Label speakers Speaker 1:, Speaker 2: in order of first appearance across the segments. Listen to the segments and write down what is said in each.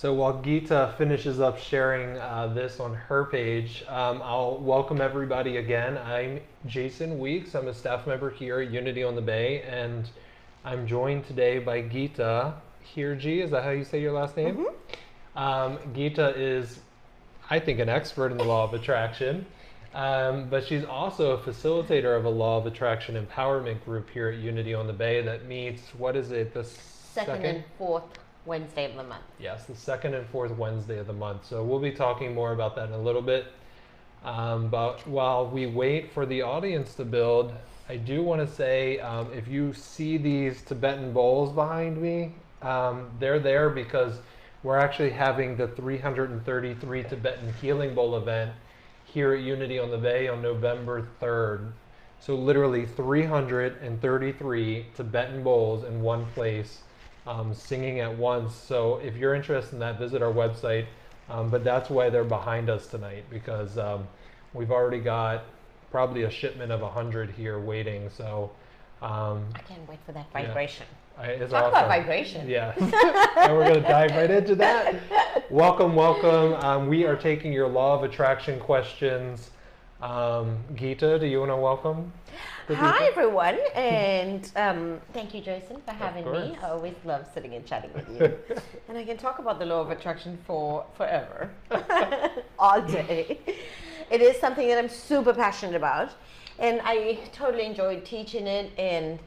Speaker 1: So while Gita finishes up sharing this on her page, I'll welcome everybody again. I'm Jason Weeks. I'm a staff member here at Unity on the Bay, and I'm joined today by Gita Hirjee. Is that how you say your last name? Gita is, I think, an expert in the law of attraction, but she's also a facilitator of a law of attraction empowerment group here at Unity on the Bay that meets, what is it, the
Speaker 2: second and fourth Wednesday of the month.
Speaker 1: Yes, the second and fourth Wednesday of the month. So we'll be talking more about that in a little bit. But while we wait for the audience to build, I do want to say, if you see these Tibetan bowls behind me, they're there because we're actually having the 333 Tibetan Healing Bowl event here at Unity on the Bay on November 3rd. So literally 333 Tibetan bowls in one place. Singing at once. So if you're interested in that, visit our website. But that's why they're behind us tonight, because we've already got probably a shipment of 100 here waiting. So
Speaker 2: I can't wait for that vibration.
Speaker 1: Yeah, it's
Speaker 2: Talk
Speaker 1: awesome.
Speaker 2: about vibration.
Speaker 1: Yeah, and we're going to dive right into that. Welcome, welcome. We are taking your law of attraction questions. Gita, do you want to welcome?
Speaker 2: Hi everyone, and thank you, Jason, for having me. I always love sitting and chatting with you. And I can talk about the law of attraction for forever, all day. It is something that I'm super passionate about, and I totally enjoy teaching it, and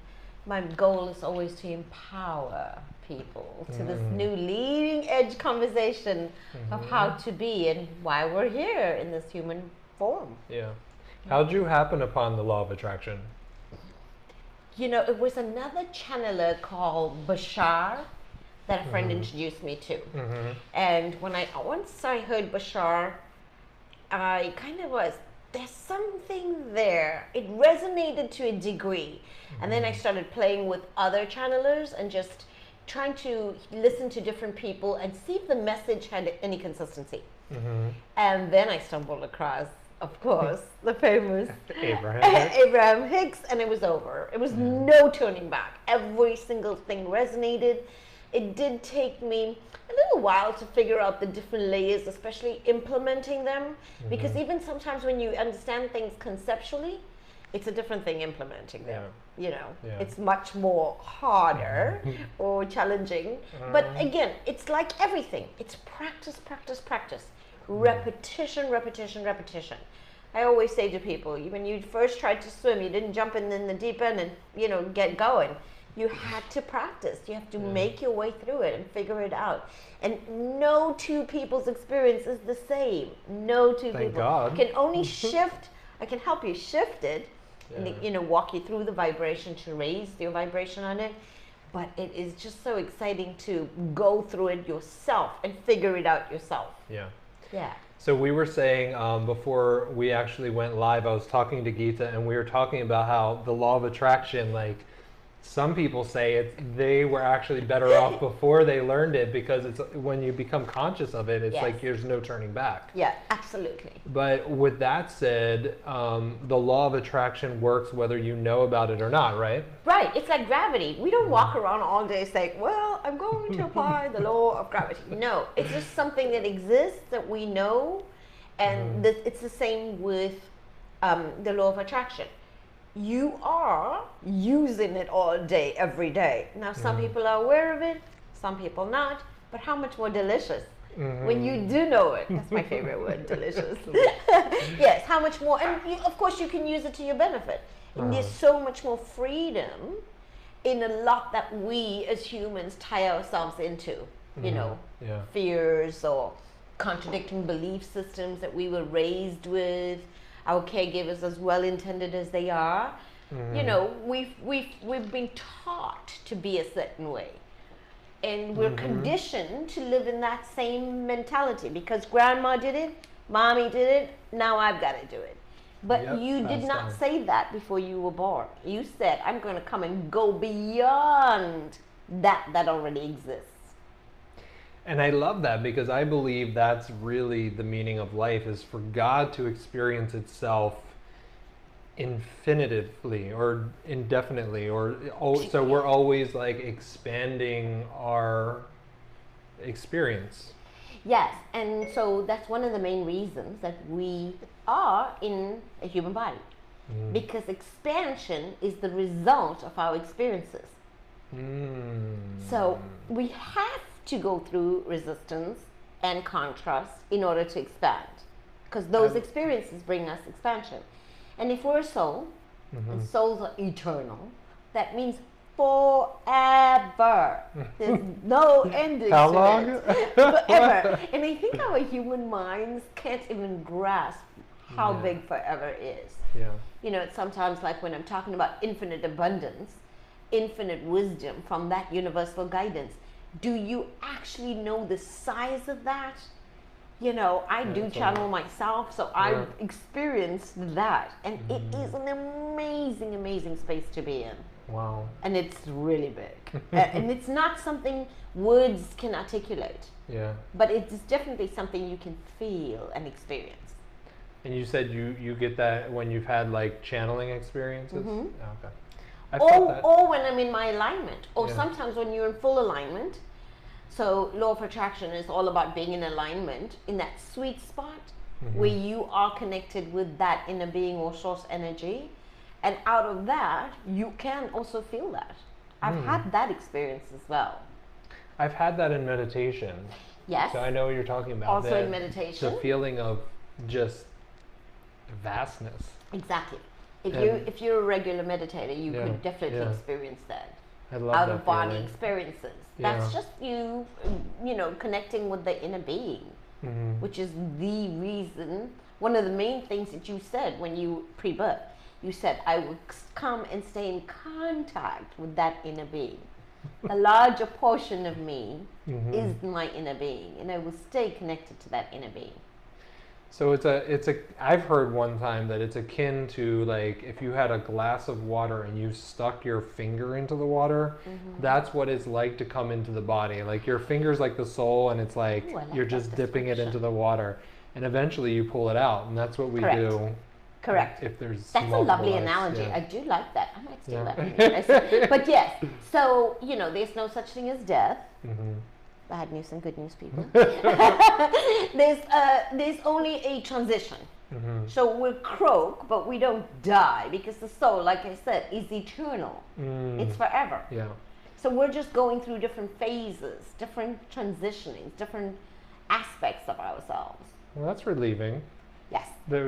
Speaker 2: my goal is always to empower people to this new leading edge conversation of how to be and why we're here in this human form.
Speaker 1: Yeah. How'd you happen upon the law of attraction?
Speaker 2: You know, it was another channeler called Bashar that a friend introduced me to. And once I heard Bashar, I kind of was, there's something there. It resonated to a degree. And then I started playing with other channelers and just trying to listen to different people and see if the message had any consistency. And then I stumbled across, of course, the famous Abraham Hicks, and it was over. It was no turning back. Every single thing resonated. It did take me a little while to figure out the different layers, especially implementing them, because even sometimes when you understand things conceptually, it's a different thing implementing them. You know, it's much more harder or challenging. But again, it's like everything. It's practice, practice, practice. Repetition, repetition, repetition. I always say to people, when you first tried to swim, you didn't jump in the deep end and, you know, get going. You had to practice. You have to make your way through it and figure it out. And no two people's experience is the same. No two
Speaker 1: Thank
Speaker 2: people
Speaker 1: God.
Speaker 2: can only shift. I can help you shift it, and, you know, walk you through the vibration to raise your vibration on it. But it is just so exciting to go through it yourself and figure it out yourself.
Speaker 1: Yeah.
Speaker 2: Yeah.
Speaker 1: So we were saying before we actually went live, I was talking to Gita, and we were talking about how the law of attraction, like some people say they were actually better off before they learned it, because it's when you become conscious of it, it's like there's no turning back.
Speaker 2: Yeah, absolutely.
Speaker 1: But with that said, the law of attraction works whether you know about it or not, right?
Speaker 2: Right. It's like gravity. We don't walk around all day saying, well, I'm going to apply the law of gravity. No, it's just something that exists that we know. And it's the same with the law of attraction. You are using it all day, every day. Now, some people are aware of it, some people not. But how much more delicious when you do know it. That's my favorite word, delicious. Yes, how much more. And of course, you can use it to your benefit. And there's so much more freedom in a lot that we as humans tie ourselves into. You know, fears or contradicting belief systems that we were raised with. Our caregivers, as well intended as they are, you know, we've been taught to be a certain way, and we're conditioned to live in that same mentality because grandma did it, mommy did it, now I've got to do it. But you did not say that before you were born. You said, I'm going to come and go beyond that already exists.
Speaker 1: And I love that, because I believe that's really the meaning of life, is for God to experience itself infinitively or indefinitely, or so we're always like expanding our experience.
Speaker 2: Yes, and so that's one of the main reasons that we are in a human body. Because expansion is the result of our experiences. So we have to go through resistance and contrast in order to expand. Because those experiences bring us expansion. And if we're a soul, and souls are eternal, that means forever. There's no ending
Speaker 1: How
Speaker 2: to
Speaker 1: long?
Speaker 2: it. Forever. And I think our human minds can't even grasp how big forever is.
Speaker 1: Yeah.
Speaker 2: You know, it's sometimes like when I'm talking about infinite abundance, infinite wisdom from that universal guidance. Do you actually know the size of that? You know, I do channel myself, so I've experienced that. And it is an amazing, amazing space to be in.
Speaker 1: Wow.
Speaker 2: And it's really big. And it's not something words can articulate.
Speaker 1: Yeah.
Speaker 2: But it's definitely something you can feel and experience.
Speaker 1: And you said you get that when you've had like channeling experiences? Oh, okay. I
Speaker 2: Or,
Speaker 1: felt that.
Speaker 2: or when I'm in my alignment. Or
Speaker 1: Yeah.
Speaker 2: sometimes when you're in full alignment. So law of attraction is all about being in alignment in that sweet spot where you are connected with that inner being or source energy. And out of that, you can also feel that. I've had that experience as well.
Speaker 1: I've had that in meditation.
Speaker 2: Yes.
Speaker 1: So I know what you're talking about.
Speaker 2: Also in meditation.
Speaker 1: The feeling of just vastness.
Speaker 2: Exactly.
Speaker 1: And-
Speaker 2: If you're a regular meditator, you
Speaker 1: Yeah,
Speaker 2: could definitely
Speaker 1: yeah.
Speaker 2: experience that.
Speaker 1: I love
Speaker 2: Out
Speaker 1: that
Speaker 2: of body
Speaker 1: feeling.
Speaker 2: experiences.
Speaker 1: Yeah.
Speaker 2: That's just you know, connecting with the inner being, which is the reason. One of the main things that you said when you pre-birth, you said, I would come and stay in contact with that inner being. A larger portion of me is my inner being, and I will stay connected to that inner being.
Speaker 1: So I've heard one time that it's akin to like if you had a glass of water and you stuck your finger into the water, that's what it's like to come into the body. Like your finger's like the soul, and it's like
Speaker 2: Ooh, I like
Speaker 1: you're
Speaker 2: that
Speaker 1: just dipping it into
Speaker 2: description.
Speaker 1: the water, and eventually you pull it out, and that's what we
Speaker 2: Correct.
Speaker 1: do.
Speaker 2: Correct.
Speaker 1: If there's
Speaker 2: That's a
Speaker 1: multiple
Speaker 2: lovely
Speaker 1: lives,
Speaker 2: analogy.
Speaker 1: yeah.
Speaker 2: I do like that. I might steal
Speaker 1: Yeah.
Speaker 2: that. But yes, so, you know, there's no such thing as death.
Speaker 1: Mhm.
Speaker 2: Bad news and good news, people. There's only a transition. So we'll croak, but we don't die because the soul, like I said, is eternal. It's forever.
Speaker 1: Yeah.
Speaker 2: So we're just going through different phases, different transitionings, different aspects of ourselves.
Speaker 1: Well, that's relieving.
Speaker 2: Yes.
Speaker 1: That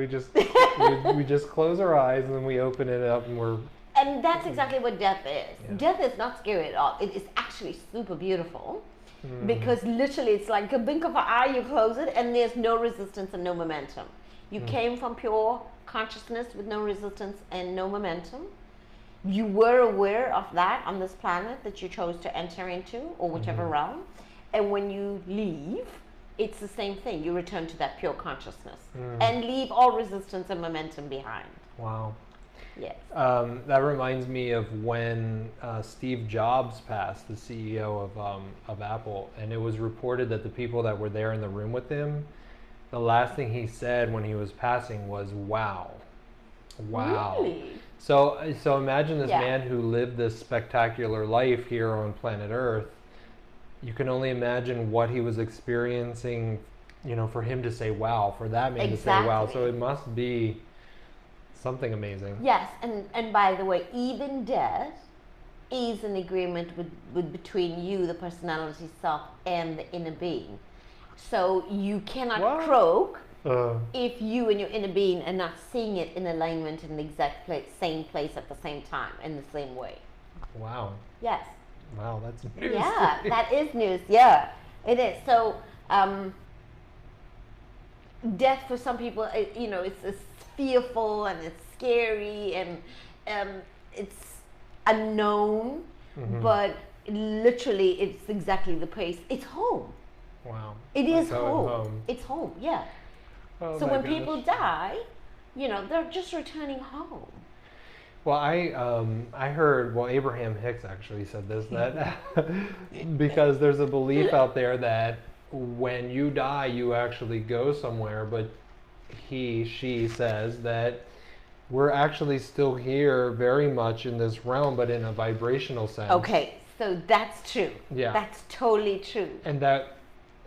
Speaker 1: we just close our eyes and then we open it up and we're.
Speaker 2: And that's exactly what death is.
Speaker 1: Yeah.
Speaker 2: Death is not scary at all. It is actually super beautiful because literally it's like a blink of an eye, you close it, and there's no resistance and no momentum. You came from pure consciousness with no resistance and no momentum. You were aware of that on this planet that you chose to enter into, or whichever realm. And when you leave, it's the same thing. You return to that pure consciousness and leave all resistance and momentum behind.
Speaker 1: Wow.
Speaker 2: Yes.
Speaker 1: That reminds me of when Steve Jobs passed, the CEO of Apple, and it was reported that the people that were there in the room with him, the last thing he said when he was passing was, wow. Wow.
Speaker 2: Really?
Speaker 1: So imagine this
Speaker 2: Yeah.
Speaker 1: man who lived this spectacular life here on planet Earth. You can only imagine what he was experiencing, you know, for him to say wow, for that man to say wow.
Speaker 2: Exactly.
Speaker 1: So it must be something amazing.
Speaker 2: Yes, and by the way, even death is an agreement with between you, the personality self, and the inner being. So you cannot
Speaker 1: What?
Speaker 2: croak
Speaker 1: Uh,
Speaker 2: if you and your inner being are not seeing it in alignment in the exact same place at the same time, in the same way.
Speaker 1: wow.
Speaker 2: Yes.
Speaker 1: Wow, that's news.
Speaker 2: Yeah, that is news. Yeah, it is. So, death for some people, you know, it's fearful and it's scary and it's unknown, but literally it's exactly the place. It's home.
Speaker 1: Wow.
Speaker 2: It is
Speaker 1: Like going
Speaker 2: home. It's home, yeah.
Speaker 1: Oh
Speaker 2: So
Speaker 1: my
Speaker 2: when
Speaker 1: gosh.
Speaker 2: people die, you know, they're just returning home.
Speaker 1: Well, I heard, well, Abraham Hicks actually said this, that because there's a belief out there that when you die, you actually go somewhere, but she says that we're actually still here very much in this realm, but in a vibrational sense.
Speaker 2: Okay, so that's true.
Speaker 1: Yeah.
Speaker 2: That's totally true.
Speaker 1: And that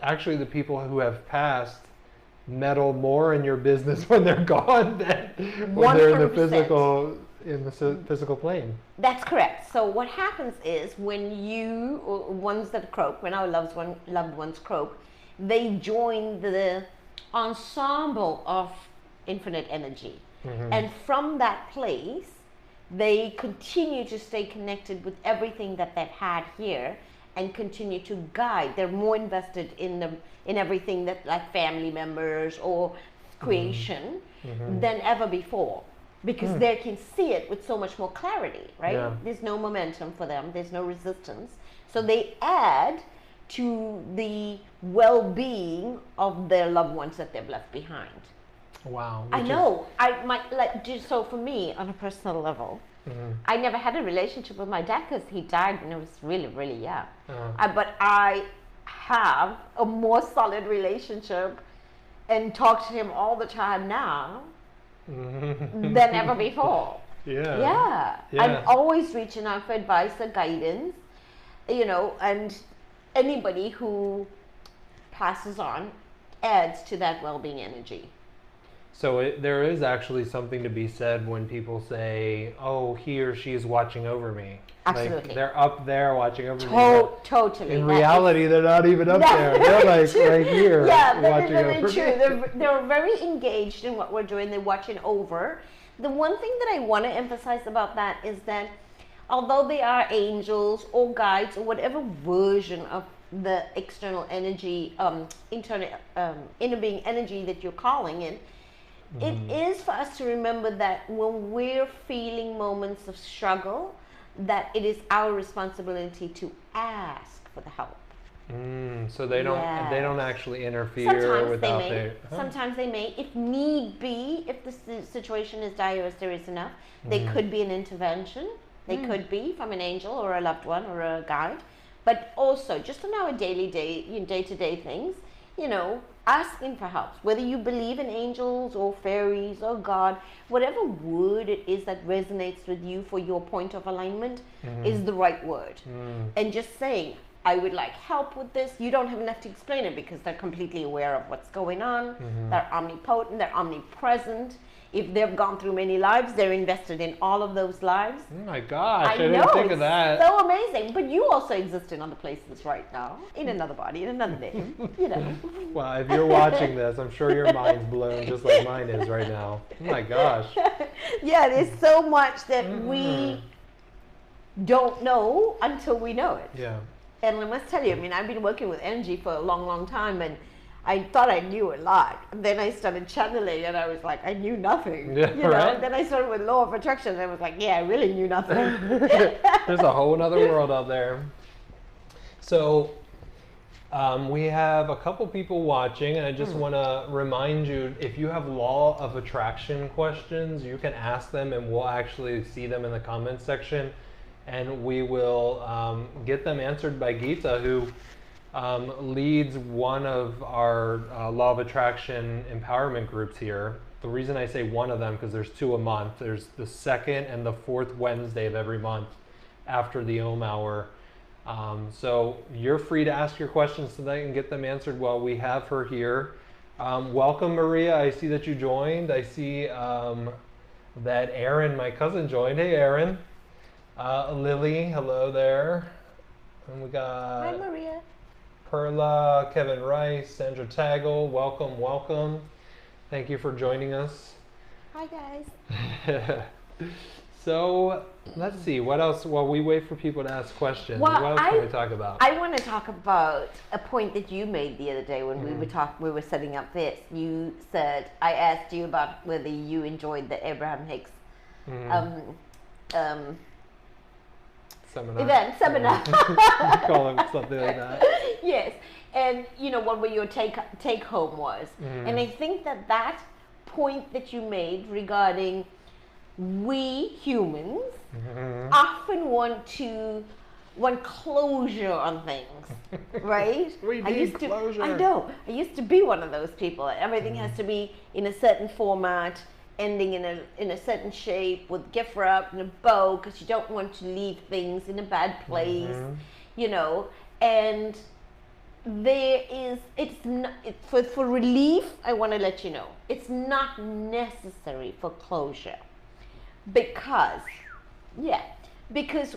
Speaker 1: actually the people who have passed meddle more in your business when they're gone than when they're in the
Speaker 2: 100%.
Speaker 1: physical plane.
Speaker 2: That's correct. So what happens is when ones that croak, when our loved ones croak, they join the ensemble of infinite energy. And from that place, they continue to stay connected with everything that they've had here and continue to guide. They're more invested in everything that, like family members or creation, than ever before, because they can see it with so much more clarity, right?
Speaker 1: Yeah.
Speaker 2: There's no momentum for them, there's no resistance. So they add to the well-being of their loved ones that they've left behind.
Speaker 1: Wow.
Speaker 2: I know. I might like just so for me on a personal level. I never had a relationship with my dad because he died when I was really, really young. But I have a more solid relationship and talk to him all the time now than ever before.
Speaker 1: Yeah.
Speaker 2: I'm always reaching out for advice or guidance, and anybody who passes on adds to that well-being energy.
Speaker 1: So there is actually something to be said when people say, "Oh, he or she is watching over me."
Speaker 2: Absolutely.
Speaker 1: Like they're up there watching over me.
Speaker 2: Totally.
Speaker 1: In reality, they're not even up there. They're like right here watching over me.
Speaker 2: They're very engaged in what we're doing. They're watching over. The one thing that I want to emphasize about that is that although they are angels or guides or whatever version of the external energy, internal, inner being energy that you're calling in, it is for us to remember that when we're feeling moments of struggle, that it is our responsibility to ask for the help.
Speaker 1: So they don't actually interfere without their.
Speaker 2: Sometimes they may, if need be, if the situation is dire or serious enough, they could be an intervention. They could be from an angel or a loved one or a guide, but also just on our day-to-day things, asking for help, whether you believe in angels or fairies or God, whatever word it is that resonates with you for your point of alignment is the right word. And just saying, I would like help with this. You don't have enough to explain it because they're completely aware of what's going on. They're omnipotent, they're omnipresent. If they've gone through many lives, they're invested in all of those lives.
Speaker 1: Oh my gosh, I didn't think of that.
Speaker 2: So amazing. But you also exist in other places right now, in another body, in another day,
Speaker 1: Well, if you're watching this, I'm sure your mind's blown just like mine is right now. Oh my gosh.
Speaker 2: Yeah, there's so much that we don't know until we know it.
Speaker 1: Yeah.
Speaker 2: And I must tell you, I've been working with energy for a long, long time, and I thought I knew a lot. And then I started channeling, and I was like, I knew nothing.
Speaker 1: Right?
Speaker 2: And then I started with law of attraction, and I was like, yeah, I really knew nothing.
Speaker 1: There's a whole other world out there. So we have a couple people watching, and I just want to remind you, if you have law of attraction questions, you can ask them, and we'll actually see them in the comments section, and we will get them answered by Gita, who leads one of our law of attraction empowerment groups here. The reason I say one of them, because there's 2 a month. There's the 2nd and the 4th Wednesday of every month after the Om Hour. So you're free to ask your questions tonight and get them answered while we have her here. Welcome, Maria. I see that you joined. I see that Aaron, my cousin, joined. Hey, Aaron. Lily, hello there. And we got...
Speaker 2: Hi, Maria.
Speaker 1: Perla, Kevin Rice, Sandra Taggle, welcome. Thank you for joining us.
Speaker 2: Hi, guys.
Speaker 1: So, let's see, what else, while we wait for people to ask questions, what else can we talk about?
Speaker 2: I want to talk about a point that you made the other day when we were setting up this. You said, I asked you about whether you enjoyed the Abraham Hicks seminar.
Speaker 1: Call it something like that.
Speaker 2: Yes, and what your take home was, and I think that point that you made regarding we humans often want closure on things, right?
Speaker 1: We need closure.
Speaker 2: I know. I used to be one of those people. Everything has to be in a certain format, ending in a certain shape with gift wrap and a bow, because you don't want to leave things in a bad place, and it's not, for relief, I want to let you know, it's not necessary for closure. Because, because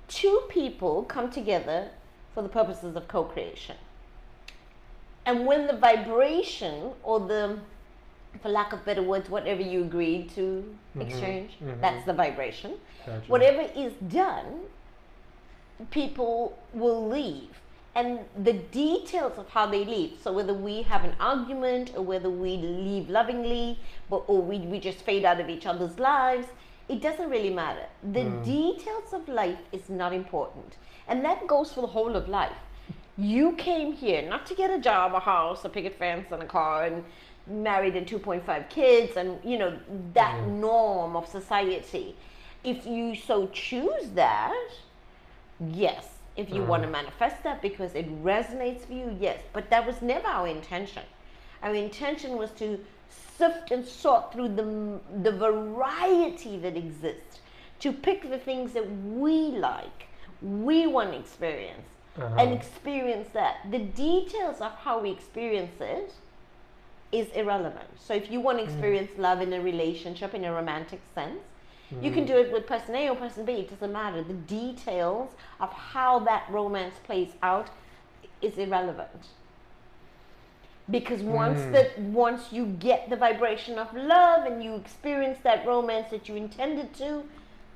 Speaker 2: two people come together for the purposes of co-creation. And when the vibration, or the, for lack of better words, whatever you agreed to exchange, that's the vibration.
Speaker 1: Gotcha.
Speaker 2: Whatever is done, people will leave. And the details of how they leave, so whether we have an argument or whether we leave lovingly, or we just fade out of each other's lives, it doesn't really matter. The details of life is not important. And that goes for the whole of life. You came here not to get a job, a house, a picket fence, and a car, and married and 2.5 kids, and that norm of society. If you so choose that, yes. If you want to manifest that because it resonates for you, yes. But that was never our intention. Our intention was to sift and sort through the variety that exists, to pick the things that we like, we want to experience, and experience that. The details of how we experience it is irrelevant. So if you want to experience love in a relationship, in a romantic sense, you can do it with person A or person B, it doesn't matter. The details of how that romance plays out is irrelevant. Because once you get the vibration of love and you experience that romance that you intended to,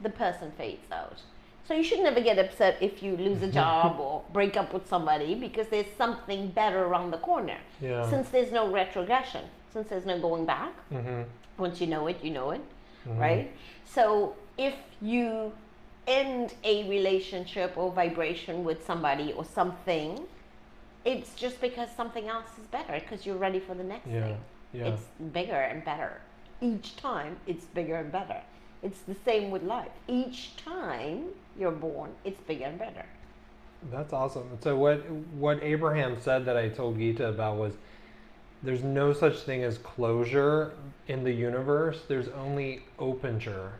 Speaker 2: the person fades out. So you should never get upset if you lose a job or break up with somebody, because there's something better around the corner.
Speaker 1: Yeah.
Speaker 2: Since there's no retrogression, since there's no going back, once you know it, right? So if you end a relationship or vibration with somebody or something, it's just because something else is better, because you're ready for the next thing. Yeah. It's bigger and better. Each time it's bigger and better. It's the same with life. Each time you're born, it's bigger and better.
Speaker 1: That's awesome. So what Abraham said that I told Gita about was, there's no such thing as closure in the universe. There's only openture.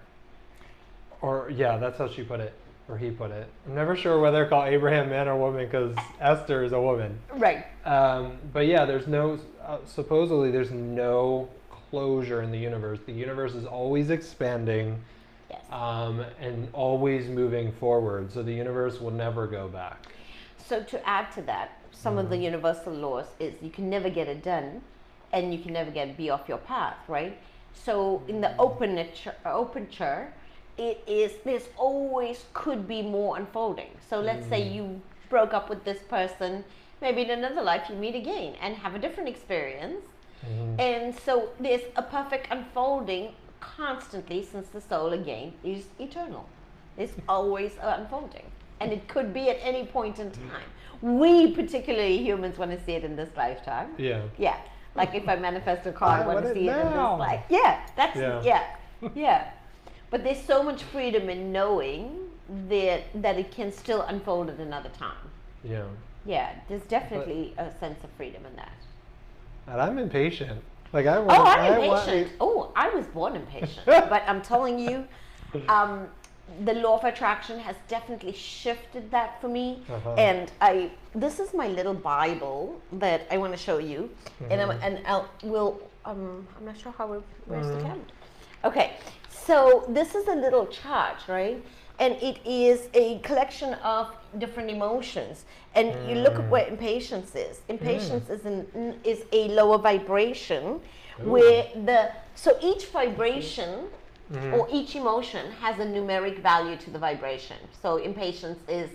Speaker 1: Or that's how she put it, or he put it. I'm never sure whether to call Abraham man or woman, because Esther is a woman.
Speaker 2: Right.
Speaker 1: But there's no, supposedly there's no closure in the universe. The universe is always expanding, and always moving forward. So the universe will never go back.
Speaker 2: So to add to that, some of the universal laws is you can never get it done, and you can never be off your path, right? So in the openture, it is, there's always could be more unfolding. So let's say you broke up with this person, maybe in another life you meet again and have a different experience. And so there's a perfect unfolding constantly, since the soul again is eternal. It's always unfolding. And it could be at any point in time. We, particularly humans, want to see it in this lifetime. Yeah. Like if I manifest a car, I want to see it in this life. But there's so much freedom in knowing that it can still unfold at another time. There's definitely a sense of freedom in that.
Speaker 1: And I'm impatient.
Speaker 2: I'm impatient. I was born impatient. But I'm telling you, the law of attraction has definitely shifted that for me. And this is my little Bible that I want to show you. And I'm not sure where's the camera? Okay, so this is a little chart, right? And it is a collection of different emotions. And you look at where impatience is. Impatience is a lower vibration, where so each vibration or each emotion has a numeric value to the vibration. So impatience is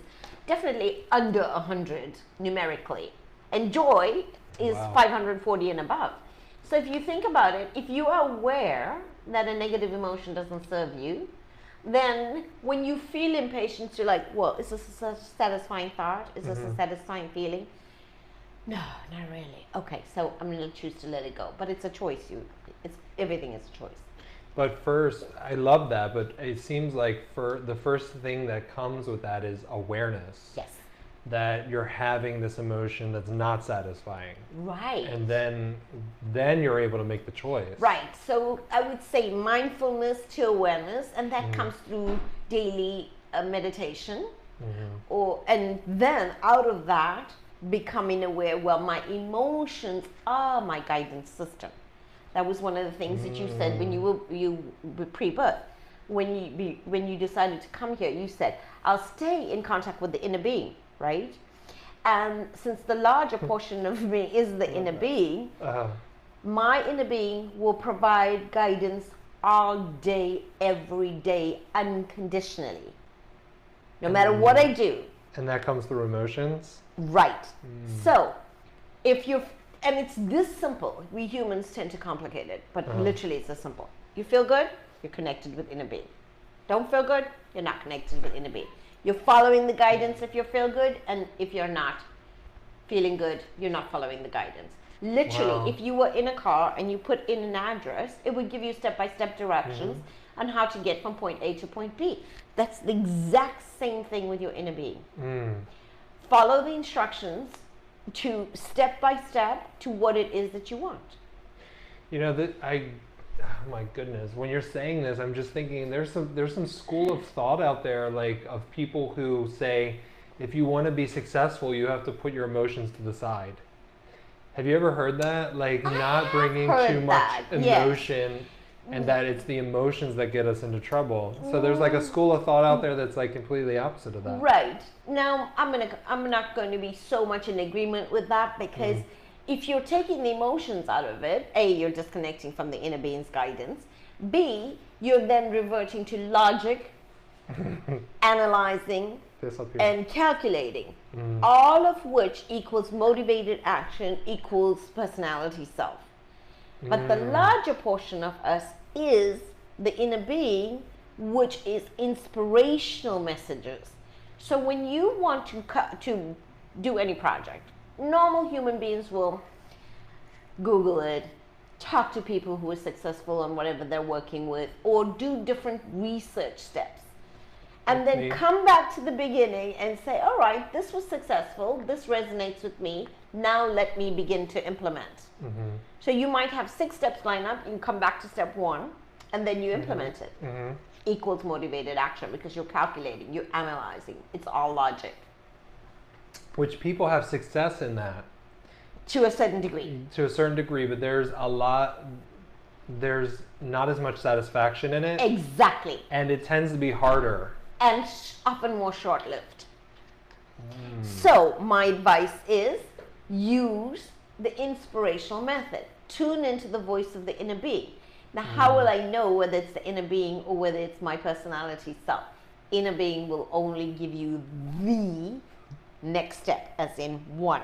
Speaker 2: definitely under 100 numerically, and joy is 540 and above. So if you think about it, if you are aware that a negative emotion doesn't serve you, then when you feel impatience, you're like, well, is this a satisfying thought? Is this a satisfying feeling? No, not really. Okay, so I'm going to choose to let it go. But it's a choice. Everything is a choice.
Speaker 1: But first, I love that, but it seems like the first thing that comes with that is awareness.
Speaker 2: Yes.
Speaker 1: That you're having this emotion that's not satisfying.
Speaker 2: Right.
Speaker 1: And then you're able to make the choice.
Speaker 2: Right. So I would say mindfulness to awareness, and that comes through daily meditation. And then out of that, becoming aware, well, my emotions are my guidance system. That was one of the things that you said when you were pre-birth. When you decided to come here, you said, I'll stay in contact with the inner being, right? And since the larger portion of me is the inner being, my inner being will provide guidance all day, every day, unconditionally. No matter what I do.
Speaker 1: And that comes through emotions?
Speaker 2: Right. So, if you're, and it's this simple. We humans tend to complicate it, but literally it's this simple. You feel good, you're connected with inner being. Don't feel good, you're not connected with inner being. You're following the guidance if you feel good, and if you're not feeling good, you're not following the guidance. Literally, if you were in a car and you put in an address, it would give you step-by-step directions on how to get from point A to point B. That's the exact same thing with your inner being. Follow the instructions to step-by-step to what it is that you want.
Speaker 1: You know, oh my goodness, when you're saying this, I'm just thinking there's some school of thought out there, like of people who say, if you want to be successful, you have to put your emotions to the side. Have you ever heard that? Like not bringing too much emotion, and that it's the emotions that get us into trouble. So there's like a school of thought out there that's like completely opposite of that.
Speaker 2: Right. Now, I'm not going to be so much in agreement with that, because if you're taking the emotions out of it, A, you're disconnecting from the inner being's guidance. B, you're then reverting to logic, analyzing, and calculating. All of which equals motivated action equals personality self. But the larger portion of us is the inner being, which is inspirational messages. So when you want to do any project, normal human beings will Google it, talk to people who are successful on whatever they're working with, or do different research steps. And then come back to the beginning and say, all right, this was successful, this resonates with me, now let me begin to implement. So you might have 6 steps lined up, you come back to step 1, and then you implement it. Equals motivated action, because you're calculating, you're analyzing, it's all logic.
Speaker 1: Which people have success in that.
Speaker 2: To a certain degree.
Speaker 1: To a certain degree, but there's not as much satisfaction in it.
Speaker 2: Exactly.
Speaker 1: And it tends to be harder.
Speaker 2: And often more short-lived. So my advice is use the inspirational method. Tune into the voice of the inner being. Now, how will I know whether it's the inner being or whether it's my personality self? Inner being will only give you the next step, as in 1.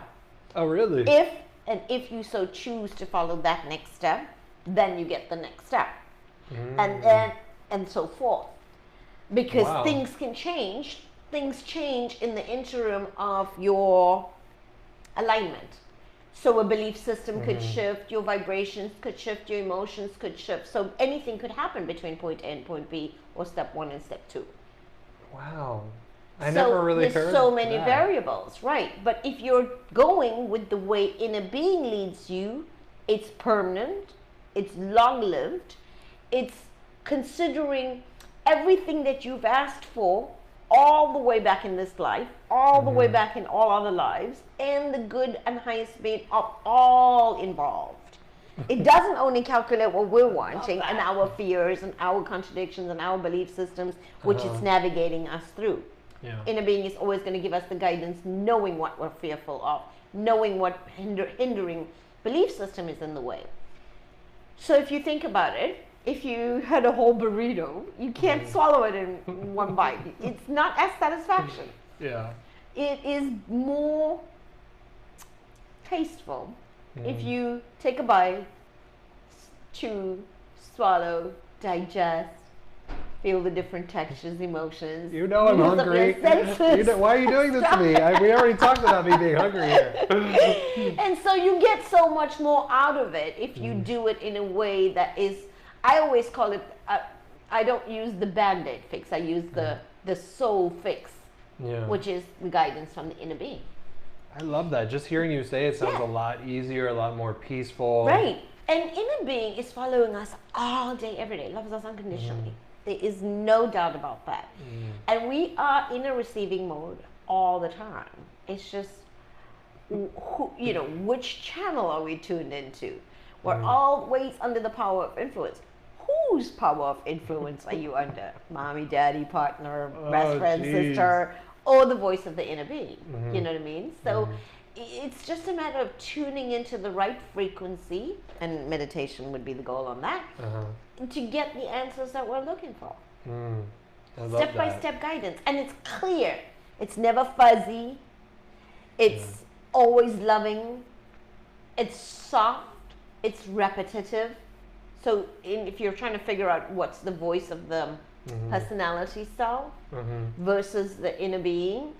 Speaker 1: Oh, really?
Speaker 2: If you so choose to follow that next step, then you get the next step. And so forth. Because things can change. Things change in the interim of your alignment. So a belief system could shift, your vibrations could shift, your emotions could shift. So anything could happen between point A and point B, or step 1 and step 2.
Speaker 1: Wow. I never really heard
Speaker 2: there's so many variables, right? But if you're going with the way inner being leads you, it's permanent, it's long-lived, it's considering everything that you've asked for all the way back in this life, all the way back in all other lives, and the good and highest being of all involved. It doesn't only calculate what we're wanting and our fears and our contradictions and our belief systems, which it's navigating us through. Inner being is always going to give us the guidance, knowing what we're fearful of, knowing what hindering belief system is in the way. So if you think about it, if you had a whole burrito, you can't swallow it in one bite. It's not as satisfaction.
Speaker 1: Yeah.
Speaker 2: It is more tasteful if you take a bite, chew, swallow, digest, feel the different textures, emotions.
Speaker 1: You know I'm hungry. Why are you doing this to me? We already talked about me being hungry here.
Speaker 2: And so you get so much more out of it if you do it in a way that is, I always call it, I don't use the Band-Aid fix, I use the soul fix, which is the guidance from the inner being.
Speaker 1: I love that. Just hearing you say it sounds a lot easier, a lot more peaceful.
Speaker 2: Right. And inner being is following us all day, every day, loves us unconditionally. There is no doubt about that. And we are in a receiving mode all the time. It's just which channel are we tuned into? We're always under the power of influence. Whose power of influence are you under? Mommy, daddy, partner, best friend, sister, or the voice of the inner being? You know what I mean? So it's just a matter of tuning into the right frequency, and meditation would be the goal on that, to get the answers that we're looking for. Step-by-step guidance. And it's clear. It's never fuzzy. It's always loving. It's soft. It's repetitive. So if you're trying to figure out what's the voice of the personality self versus the inner being,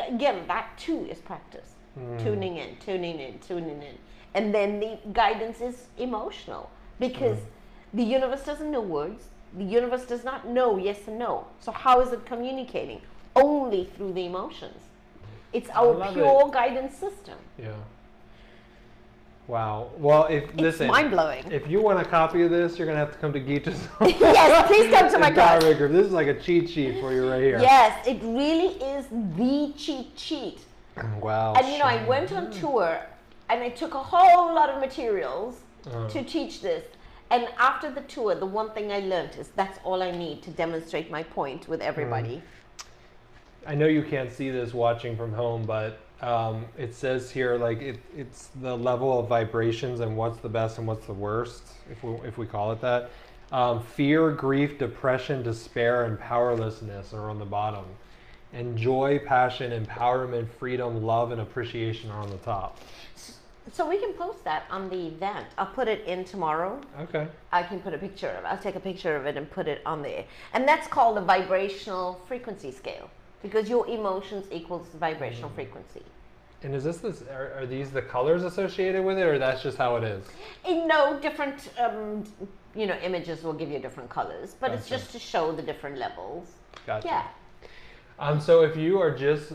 Speaker 2: again, that too is practice. Tuning in. And then the guidance is emotional, because the universe doesn't know words. The universe does not know yes and no. So how is it communicating? Only through the emotions. It's our pure guidance system.
Speaker 1: Yeah. Wow. Well, listen,
Speaker 2: mind-blowing.
Speaker 1: If you want a copy of this, you're going to have to come to Gita's
Speaker 2: Yes, please come to my class.
Speaker 1: Group. This is like a cheat sheet for you right here.
Speaker 2: Yes, it really is the cheat sheet.
Speaker 1: Wow.
Speaker 2: And I went on tour and I took a whole lot of materials to teach this. And after the tour, the one thing I learned is that's all I need to demonstrate my point with everybody.
Speaker 1: I know you can't see this watching from home, but it says here, like, it's the level of vibrations and what's the best and what's the worst, if we call it that. Fear, grief, depression, despair, and powerlessness are on the bottom. And joy, passion, empowerment, freedom, love, and appreciation are on the top.
Speaker 2: So we can post that on the event. I'll put it in tomorrow.
Speaker 1: Okay.
Speaker 2: I can put a picture of it. I'll take a picture of it and put it on there. And that's called the vibrational frequency scale, because your emotions equals the vibrational frequency.
Speaker 1: And is are these the colors associated with it, or that's just how it is?
Speaker 2: No, different images will give you different colors, but it's just to show the different levels.
Speaker 1: Gotcha.
Speaker 2: Yeah.
Speaker 1: So if you are just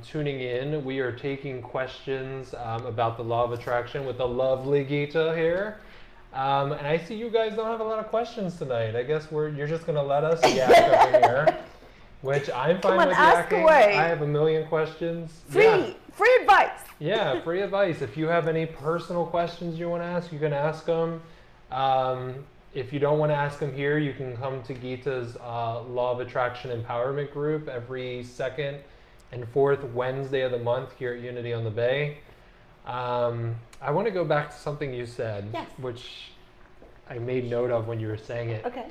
Speaker 1: tuning in, we are taking questions about the law of attraction with the lovely Gita here. And I see you guys don't have a lot of questions tonight. I guess you're just going to let us yak over here, which I'm fine with yakking.
Speaker 2: Away.
Speaker 1: I have a million questions.
Speaker 2: Free advice.
Speaker 1: Yeah, free advice. If you have any personal questions you want to ask, you can ask them. If you don't want to ask them here, you can come to Gita's Law of Attraction Empowerment Group every second and fourth Wednesday of the month here at Unity on the Bay. I want to go back to something you said, which I made note of when you were saying it.
Speaker 2: Okay.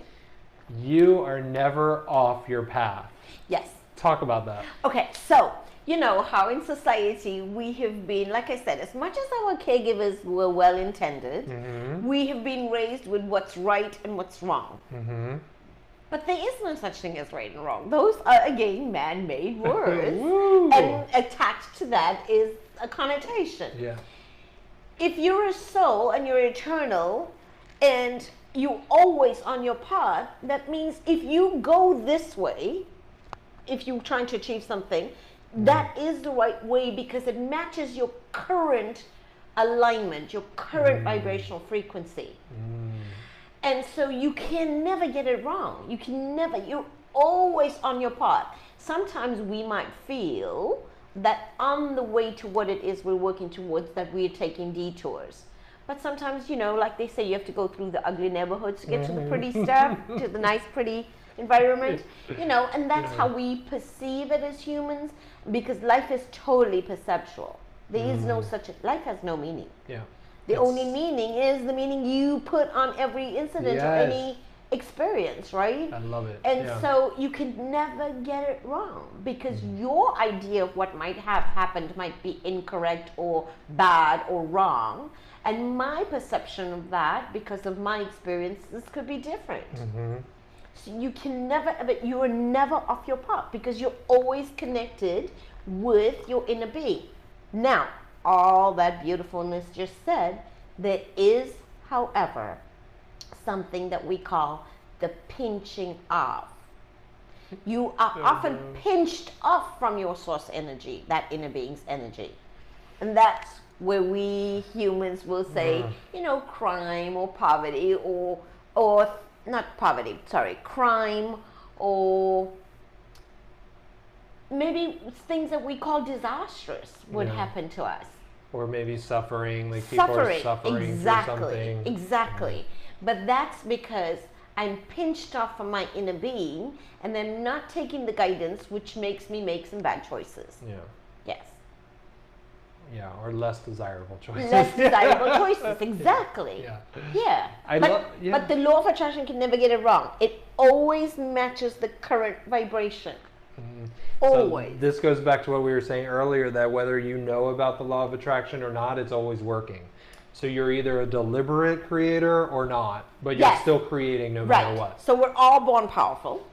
Speaker 1: You are never off your path.
Speaker 2: Yes.
Speaker 1: Talk about that.
Speaker 2: Okay, so you know how in society we have been, like I said, as much as our caregivers were well intended, we have been raised with what's right and what's wrong. But there is no such thing as right and wrong. Those are, again, man-made words. And attached to that is a connotation.
Speaker 1: Yeah.
Speaker 2: If you're a soul and you're eternal and you're always on your path, that means if you go this way, if you're trying to achieve something, that is the right way, because it matches your current alignment, your current vibrational frequency. And so you can never get it wrong. You're always on your path. Sometimes we might feel that on the way to what it is we're working towards, that we're taking detours. But sometimes, like they say, you have to go through the ugly neighborhoods to get to the pretty stuff, to the nice, pretty environment, and that's how we perceive it as humans, because life is totally perceptual. There is no such, life has no meaning.
Speaker 1: Yeah.
Speaker 2: The only meaning is the meaning you put on every incident or any experience, right?
Speaker 1: I love it.
Speaker 2: And so you can never get it wrong, because your idea of what might have happened might be incorrect or bad or wrong. And my perception of that, because of my experiences, could be different. So you can never, you are never off your path, because you're always connected with your inner being. Now, all that beautifulness just said, there is, however, something that we call the pinching off. You are often pinched off from your source energy, that inner being's energy. And that's where we humans will say, crime or poverty or not poverty, sorry, crime or maybe things that we call disastrous would happen to us.
Speaker 1: Or maybe suffering, like people are suffering
Speaker 2: exactly,
Speaker 1: through something.
Speaker 2: Exactly. But that's because I'm pinched off from my inner being and I'm not taking the guidance, which makes me make some bad choices.
Speaker 1: Yeah.
Speaker 2: Yes.
Speaker 1: Yeah, or less desirable choices.
Speaker 2: Less desirable choices, exactly.
Speaker 1: Yeah.
Speaker 2: But the law of attraction can never get it wrong. It always matches the current vibration. Always.
Speaker 1: So this goes back to what we were saying earlier, that whether you know about the law of attraction or not, it's always working. So you're either a deliberate creator or not, but you're still creating no matter what.
Speaker 2: So we're all born powerful.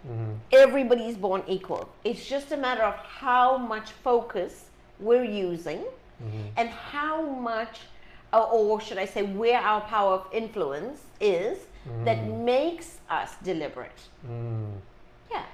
Speaker 2: Everybody's born equal. It's just a matter of how much focus we're using and how much, or should I say, where our power of influence is that makes us deliberate. Yeah.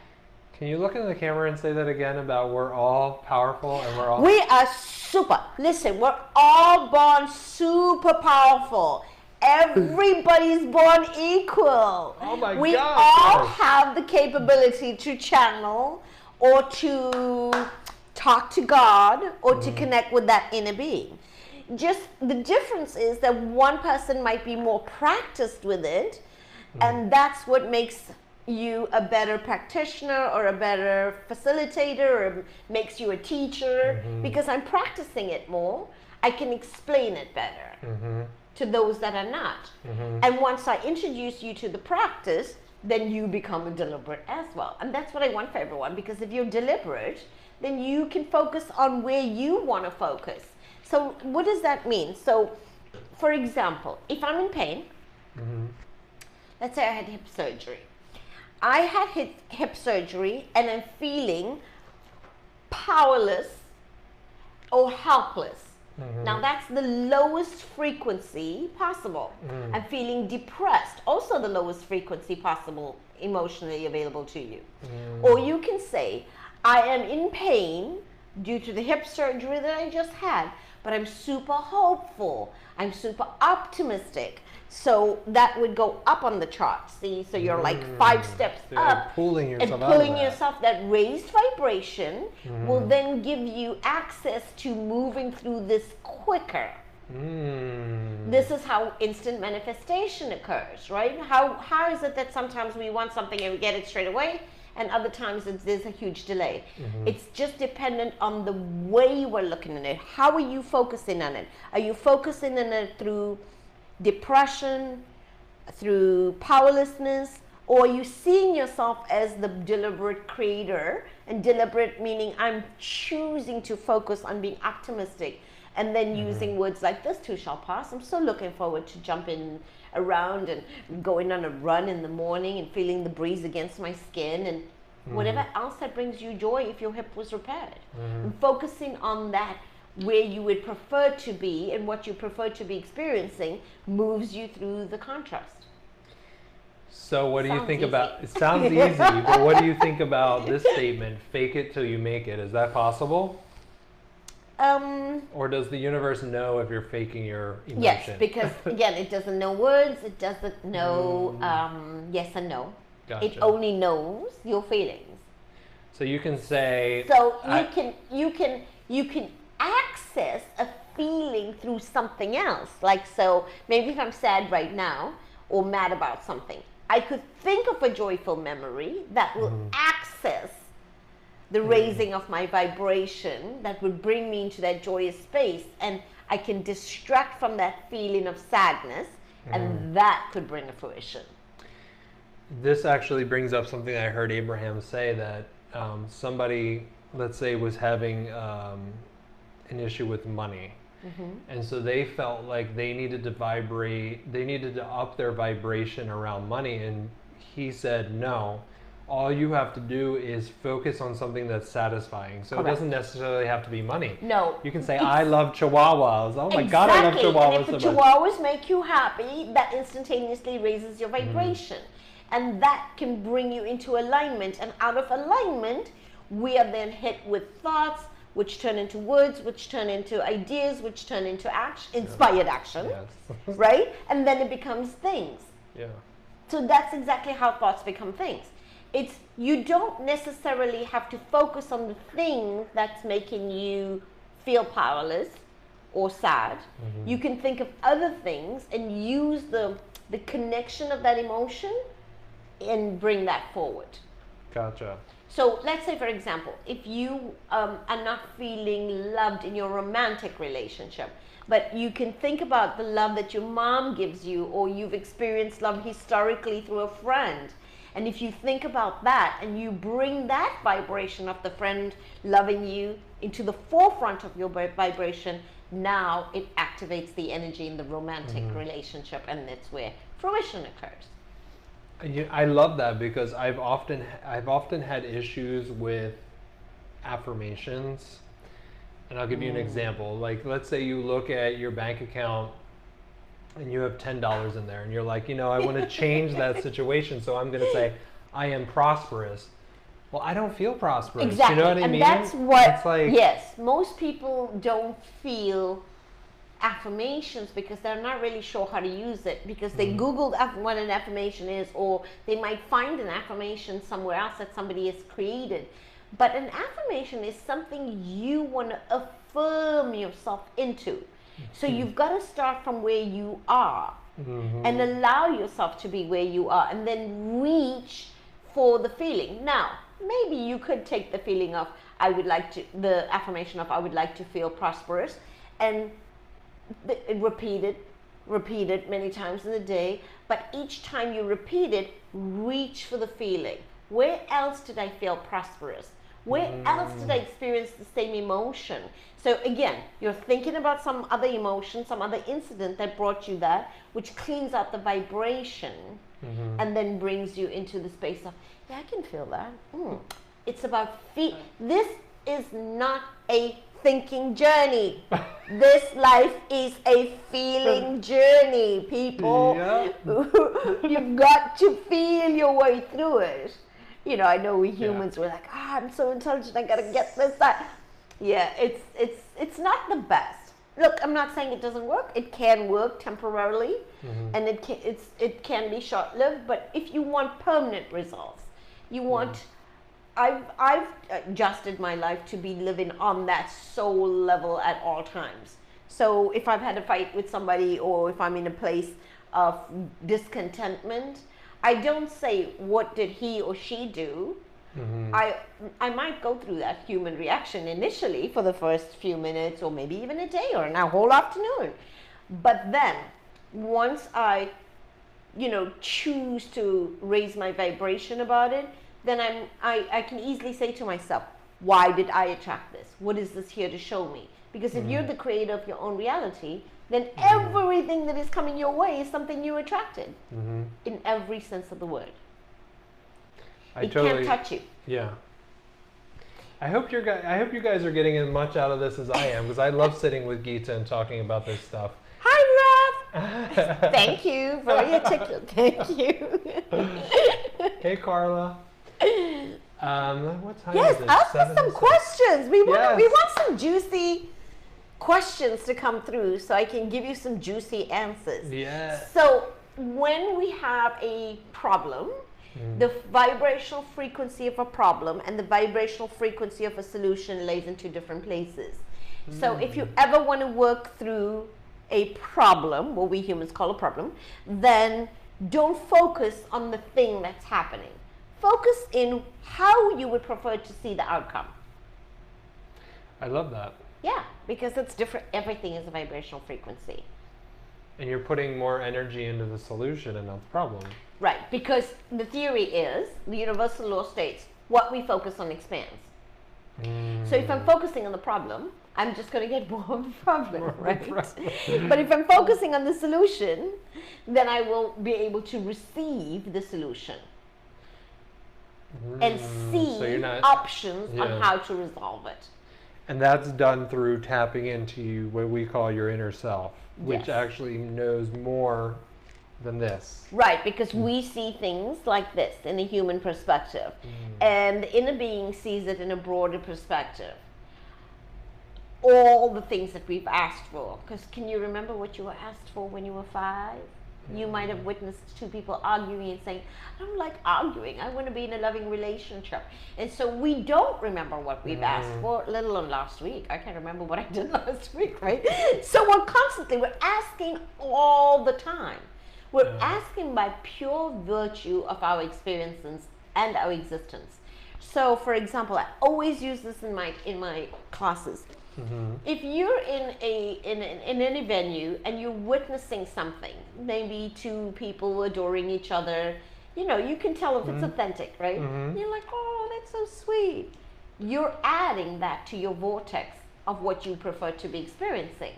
Speaker 1: Can you look into the camera and say that again about we're all powerful and we're all...
Speaker 2: We are super. Listen, we're all born super powerful. Everybody's born equal.
Speaker 1: Oh my
Speaker 2: we
Speaker 1: God.
Speaker 2: all have the capability to channel or to talk to God or to connect with that inner being. Just the difference is that one person might be more practiced with it, and that's what makes you a better practitioner or a better facilitator or makes you a teacher. Because I'm practicing it more, I can explain it better to those that are not. And once I introduce you to the practice, then you become a deliberate as well. And that's what I want for everyone, because if you're deliberate, then you can focus on where you want to focus. So what does that mean? So for example, if I'm in pain, let's say I had hip surgery. I had hip surgery and I'm feeling powerless or helpless. Now that's the lowest frequency possible. I'm feeling depressed, also the lowest frequency possible emotionally available to you. Or you can say, I am in pain due to the hip surgery that I just had, but I'm super hopeful, I'm super optimistic. So that would go up on the chart, see? So you're like 5 steps up.
Speaker 1: Pulling yourself
Speaker 2: and pulling yourself, that raised vibration will then give you access to moving through this quicker. This is how instant manifestation occurs, right? How is it that sometimes we want something and we get it straight away, and other times there's a huge delay? It's just dependent on the way we're looking at it. How are you focusing on it? Are you focusing on it through depression, through powerlessness, or are you seeing yourself as the deliberate creator? And deliberate meaning I'm choosing to focus on being optimistic, and then using words like this too shall pass. I'm so looking forward to jumping around and going on a run in the morning and feeling the breeze against my skin and whatever else that brings you joy if your hip was repaired. And focusing on that, where you would prefer to be and what you prefer to be experiencing, moves you through the contrast.
Speaker 1: So what do you think about, it sounds easy, but what do you think about this statement, fake it till you make it? Is that possible? Or does the universe know if you're faking your emotion?
Speaker 2: Yes, because again, it doesn't know words, it doesn't know yes and no.
Speaker 1: Gotcha.
Speaker 2: It only knows your feelings.
Speaker 1: So you can say...
Speaker 2: So you can access a feeling through something else. Like, so maybe if I'm sad right now or mad about something, I could think of a joyful memory that will access the raising of my vibration that would bring me into that joyous space, and I can distract from that feeling of sadness, and that could bring a fruition.
Speaker 1: This actually brings up something I heard Abraham say, that somebody, let's say, was having an issue with money, and so they felt like they needed to up their vibration around money, and he said, no, all you have to do is focus on something that's satisfying. So Correct. It doesn't necessarily have to be money.
Speaker 2: No.
Speaker 1: You can say, I love chihuahuas. Oh my God, I love chihuahuas.
Speaker 2: And if the chihuahuas make you happy, that instantaneously raises your vibration. And that can bring you into alignment. And out of alignment, we are then hit with thoughts, which turn into words, which turn into ideas, which turn into action, inspired action, right? And then it becomes things.
Speaker 1: Yeah.
Speaker 2: So that's exactly how thoughts become things. you don't necessarily have to focus on the thing that's making you feel powerless or sad. You can think of other things and use the connection of that emotion and bring that forward.
Speaker 1: Gotcha.
Speaker 2: So let's say, for example, if you are not feeling loved in your romantic relationship, but you can think about the love that your mom gives you, or you've experienced love historically through a friend. And if you think about that and you bring that vibration of the friend loving you into the forefront of your vibration, now it activates the energy in the romantic relationship, and that's where fruition occurs.
Speaker 1: I love that, because I've often had issues with affirmations. And I'll give you an example. Like, let's say you look at your bank account and you have $10 in there, and you're like, I want to change that situation, so I'm going to say, I am prosperous. Well, I don't feel prosperous.
Speaker 2: Exactly.
Speaker 1: You know what I mean?
Speaker 2: And that's what,
Speaker 1: it's like,
Speaker 2: yes, most people don't feel affirmations because they're not really sure how to use it, because they Googled what an affirmation is, or they might find an affirmation somewhere else that somebody has created. But an affirmation is something you want to affirm yourself into. So you've got to start from where you are and allow yourself to be where you are, and then reach for the feeling. Now, maybe you could take the feeling of the affirmation of I would like to feel prosperous, and repeat it many times in the day, but each time you repeat it, reach for the feeling. Where else did I feel prosperous? Where else did I experience the same emotion? So again, you're thinking about some other emotion, some other incident that brought you that, which cleans out the vibration and then brings you into the space of, yeah, I can feel that. It's about this is not a thinking journey. This life is a feeling journey, people. You've got to feel your way through it. I know we humans were like, I'm so intelligent, I gotta get this, that. Yeah, it's not the best. Look, I'm not saying it doesn't work. It can work temporarily, and it can be short-lived. But if you want permanent results, you want. I've adjusted my life to be living on that soul level at all times. So if I've had a fight with somebody, or if I'm in a place of discontentment, I don't say, what did he or she do? I might go through that human reaction initially for the first few minutes, or maybe even a day or a whole afternoon. But then once I, choose to raise my vibration about it, then I can easily say to myself, why did I attract this? What is this here to show me? Because if you're the creator of your own reality, then everything that is coming your way is something you attracted, in every sense of the word. It can't touch you.
Speaker 1: Yeah. I hope you guys are getting as much out of this as I am, because I love sitting with Gita and talking about this stuff.
Speaker 2: Hi, Rob. Thank you. Very articulate. Thank you.
Speaker 1: Hey, Carla. What time
Speaker 2: yes,
Speaker 1: is it?
Speaker 2: ask us some questions. We want some juicy questions to come through, so I can give you some juicy answers.
Speaker 1: Yeah.
Speaker 2: So when we have a problem, the vibrational frequency of a problem and the vibrational frequency of a solution lays in two different places. So if you ever want to work through a problem, what we humans call a problem, then don't focus on the thing that's happening. Focus in how you would prefer to see the outcome.
Speaker 1: I love that.
Speaker 2: Yeah, because it's different. Everything is a vibrational frequency.
Speaker 1: And you're putting more energy into the solution and not the problem.
Speaker 2: Right, because the theory is, the universal law states, what we focus on expands. So if I'm focusing on the problem, I'm just going to get more of the problem, right? But if I'm focusing on the solution, then I will be able to receive the solution and see options on how to resolve it.
Speaker 1: And that's done through tapping into what we call your inner self, which actually knows more than this.
Speaker 2: Right, because we see things like this in a human perspective, and the inner being sees it in a broader perspective. All the things that we've asked for, because can you remember what you were asked for when you were 5? You might have witnessed two people arguing and saying, I don't like arguing, I want to be in a loving relationship. And so we don't remember what we've asked for, let alone last week. I can't remember what I did last week, right? So we're asking all the time. We're asking by pure virtue of our experiences and our existence. So for example, I always use this in my classes. If you're in any venue and you're witnessing something, maybe two people adoring each other, you can tell if it's authentic, right? You're like, oh, that's so sweet. You're adding that to your vortex of what you prefer to be experiencing.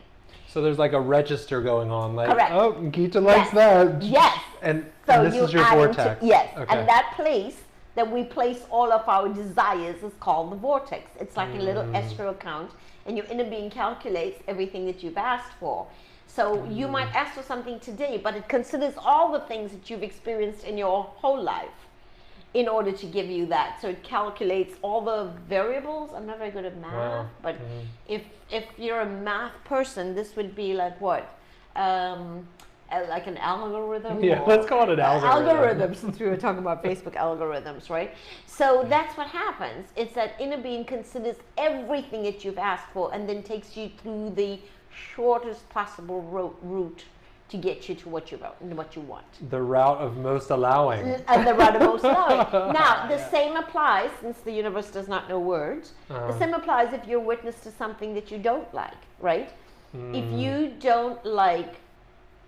Speaker 1: So there's like a register going on, like,
Speaker 2: correct.
Speaker 1: Oh, Gita likes that.
Speaker 2: Yes.
Speaker 1: And
Speaker 2: So
Speaker 1: this is your vortex.
Speaker 2: Yes.
Speaker 1: Okay.
Speaker 2: And that place that we place all of our desires is called the vortex. It's like a little escrow account, and your inner being calculates everything that you've asked for. So you might ask for something today, but it considers all the things that you've experienced in your whole life in order to give you that. So it calculates all the variables. I'm not very good at math, but if you're a math person, this would be like what? Like an algorithm?
Speaker 1: Yeah, let's call it an algorithm.
Speaker 2: Algorithms, since we were talking about Facebook algorithms, right? So that's what happens. It's that inner being considers everything that you've asked for and then takes you through the shortest possible route to get you to what you want.
Speaker 1: The route of most allowing.
Speaker 2: And the route of most allowing. Now, the same applies, since the universe does not know words, the same applies if you're witness to something that you don't like, right? If you don't like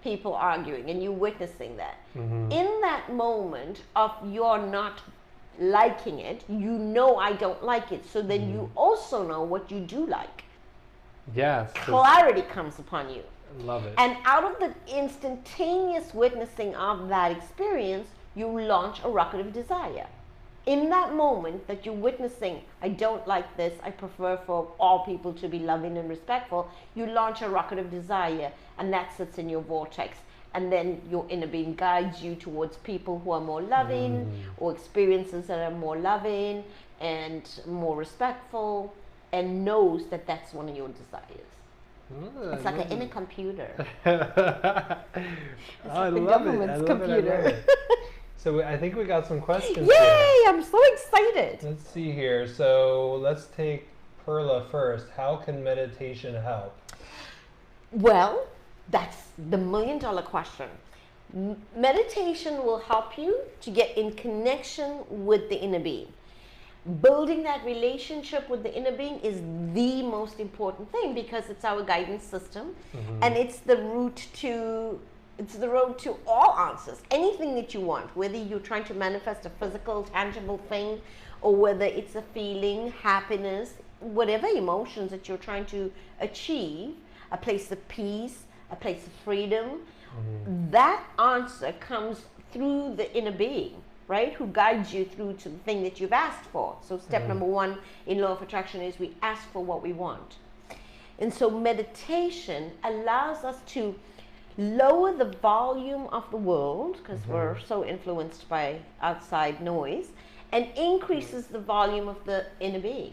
Speaker 2: people arguing and you're witnessing that, in that moment of you're not liking it, I don't like it, so then you also know what you do like.
Speaker 1: Yes.
Speaker 2: Clarity comes upon you.
Speaker 1: Love it.
Speaker 2: And out of the instantaneous witnessing of that experience, you launch a rocket of desire. In that moment that you're witnessing, I don't like this, I prefer for all people to be loving and respectful, you launch a rocket of desire, and that sits in your vortex. And then your inner being guides you towards people who are more loving, or experiences that are more loving and more respectful, and knows that that's one of your desires. It's like an inner computer.
Speaker 1: I love it. So I think we got some questions.
Speaker 2: Yay!
Speaker 1: Here.
Speaker 2: I'm so excited.
Speaker 1: Let's see here. So let's take Perla first. How can meditation help?
Speaker 2: Well, that's the million-dollar question. Meditation will help you to get in connection with the inner being. Building that relationship with the inner being is the most important thing, because it's our guidance system, and it's the road to all answers. Anything that you want, whether you're trying to manifest a physical, tangible thing, or whether it's a feeling, happiness, whatever emotions that you're trying to achieve, a place of peace, a place of freedom, that answer comes through the inner being, right? Who guides you through to the thing that you've asked for. So step number one in law of attraction is we ask for what we want. And so meditation allows us to lower the volume of the world, because we're so influenced by outside noise, and increases the volume of the inner being,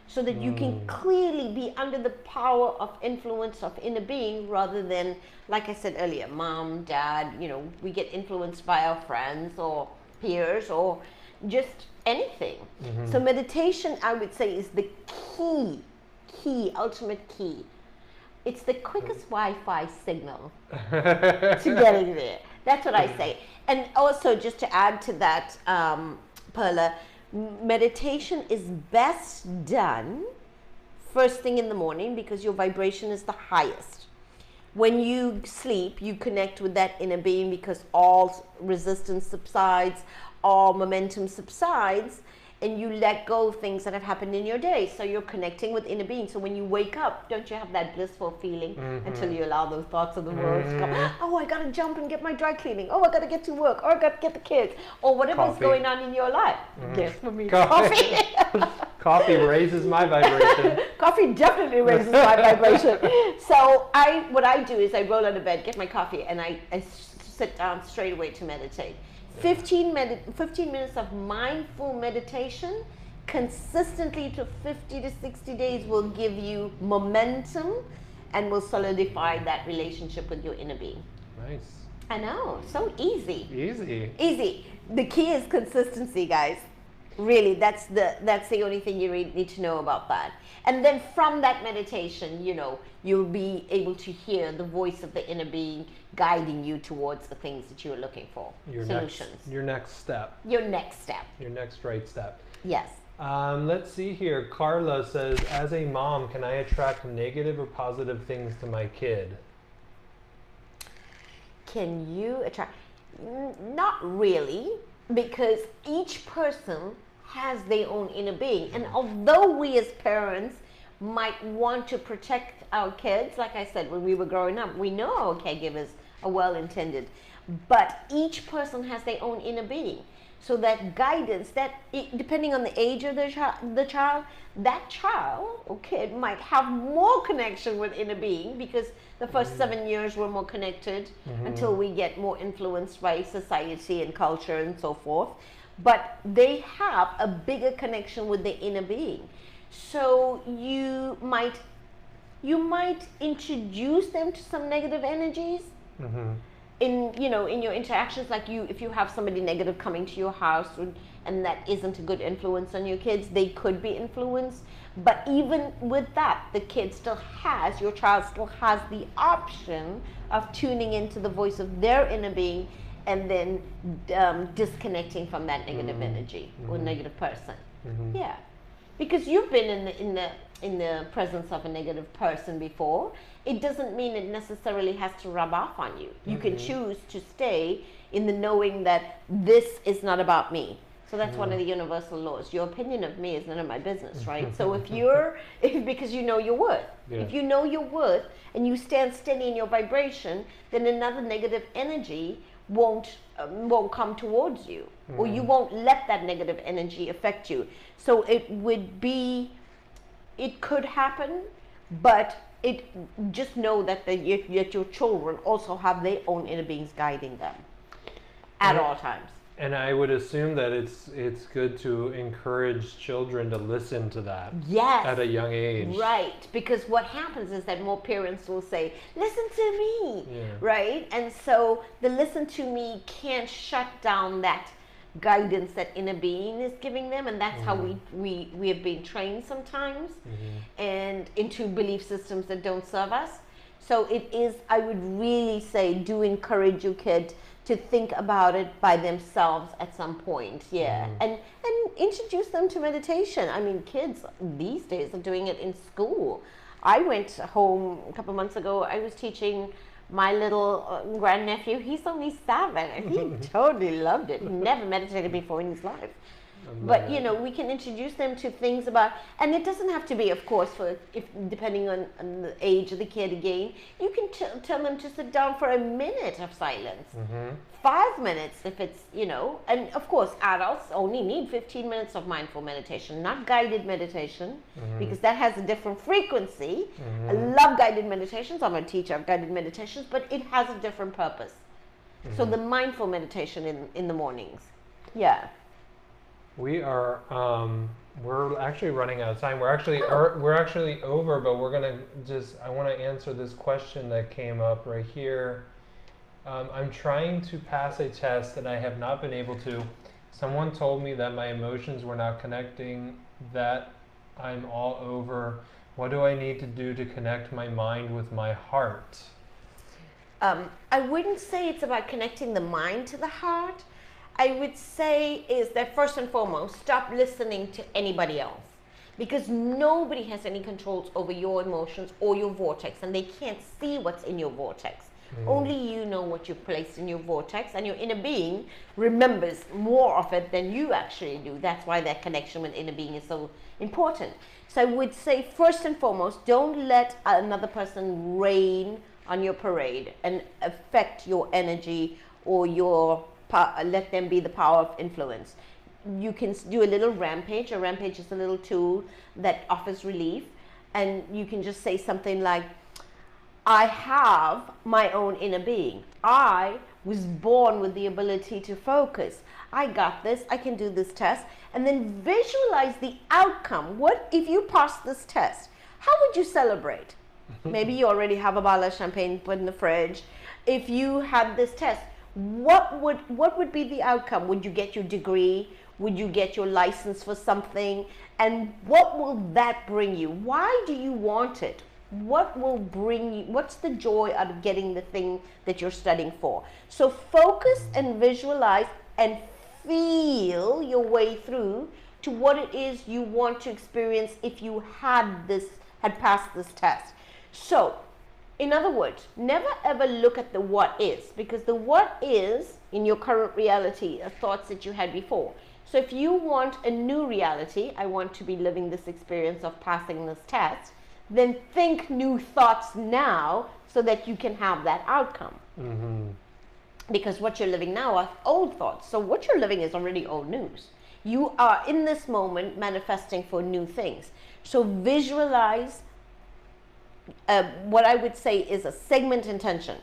Speaker 2: so that you can clearly be under the power of influence of inner being, rather than, like I said earlier, mom, dad, we get influenced by our friends or peers or just anything. So meditation, I would say, is the ultimate key. It's the quickest Wi-Fi signal to getting there. That's what I say. And also, just to add to that, Perla, meditation is best done first thing in the morning, because your vibration is the highest. When you sleep, you connect with that inner being, because all resistance subsides, all momentum subsides, and you let go of things that have happened in your day. So you're connecting with inner being. So when you wake up, don't you have that blissful feeling until you allow those thoughts of the world to come? Oh, I got to jump and get my dry cleaning. Oh, I got to get to work. Or I got to get the kids. Or whatever's going on in your life. Guess for me, coffee.
Speaker 1: Coffee raises my vibration.
Speaker 2: Coffee definitely raises my vibration. So what I do is I roll out of bed, get my coffee, and I sit down straight away to meditate. 15 minutes of mindful meditation consistently to 50 to 60 days will give you momentum and will solidify that relationship with your inner being.
Speaker 1: Nice.
Speaker 2: I know, so easy.
Speaker 1: Easy.
Speaker 2: The key is consistency, guys. Really, that's the only thing you really need to know about that. And then from that meditation, you'll be able to hear the voice of the inner being guiding you towards the things that you're looking for. Solutions.
Speaker 1: Your next step.
Speaker 2: Your next step.
Speaker 1: Your next right step.
Speaker 2: Yes.
Speaker 1: Let's see here. Carla says, as a mom, can I attract negative or positive things to my kid?
Speaker 2: Can you attract? Not really, because each person has their own inner being. And although we as parents might want to protect our kids, like I said, when we were growing up, we know our caregivers are well intended, but each person has their own inner being. So that guidance, depending on the age of the child, that child or kid might have more connection with inner being, because the first 7 years we're more connected until we get more influenced by society and culture and so forth. But they have a bigger connection with the inner being. So you might introduce them to some negative energies. In your interactions, like if you have somebody negative coming to your house and that isn't a good influence on your kids, they could be influenced. But even with that, your child still has the option of tuning into the voice of their inner being and then disconnecting from that negative energy or negative person. Yeah, because you've been in the presence of a negative person before. It doesn't mean it necessarily has to rub off on you. You can choose to stay in the knowing that this is not about me. So that's one of the universal laws. Your opinion of me is none of my business, right? So because you know your worth. Yeah. If you know your worth and you stand steady in your vibration, then another negative energy won't come towards you, or you won't let that negative energy affect you. So it could happen, but just know that your children also have their own inner beings guiding them at all times.
Speaker 1: And I would assume that it's good to encourage children to listen to that.
Speaker 2: Yes.
Speaker 1: At a young age.
Speaker 2: Right. Because what happens is that more parents will say, listen to me. Yeah. Right? And so the listen to me can't shut down that guidance that inner being is giving them, and that's how we have been trained sometimes and into belief systems that don't serve us. So I would really say, do encourage your kid to think about it by themselves at some point, and introduce them to meditation. I mean, kids these days are doing it in school. I went home a couple months ago. I was teaching my little grandnephew. He's only 7, and he totally loved it. He never meditated before in his life. But we can introduce them to things about, and it doesn't have to be, of course, depending on the age of the kid. Again, you can tell them to sit down for a minute of silence, 5 minutes if it's and of course adults only need 15 minutes of mindful meditation, not guided meditation, because that has a different frequency. I love guided meditations. I'm a teacher of guided meditations, but it has a different purpose. So the mindful meditation in the mornings.
Speaker 1: We are we're actually running out of time. We're actually over, but I want to answer this question that came up right here. I'm trying to pass a test and I have not been able to. Someone told me that my emotions were not connecting, that I'm all over. What do I need to do to connect my mind with my heart?
Speaker 2: I wouldn't say it's about connecting the mind to the heart. I would say is that first and foremost, stop listening to anybody else, because nobody has any controls over your emotions or your vortex, and they can't see what's in your vortex. Only you know what you've placed in your vortex, and your inner being remembers more of it than you actually do. That's why that connection with inner being is so important. So I would say first and foremost, don't let another person rain on your parade and affect your energy or let them be the power of influence. You can do a little rampage. A rampage is a little tool that offers relief, and you can just say something like, I have my own inner being. I was born with the ability to focus. I got this. I can do this test. And then visualize the outcome. What if you pass this test? How would you celebrate? Maybe you already have a bottle of champagne put in the fridge. if you had this test, what would be the outcome? Would you get your degree? Would you get your license for something? And what will that bring you? Why do you want it? What will bring you, what's the joy out of getting the thing that you're studying for? So focus and visualize and feel your way through to what it is you want to experience if you had passed this test. So, in other words, never ever look at the what is, because the what is in your current reality are thoughts that you had before. So if you want a new reality, I want to be living this experience of passing this test, then think new thoughts now so that you can have that outcome. Because what you're living now are old thoughts. So what you're living is already old news. You are in this moment manifesting for new things. So visualize what I would say is a segment intention.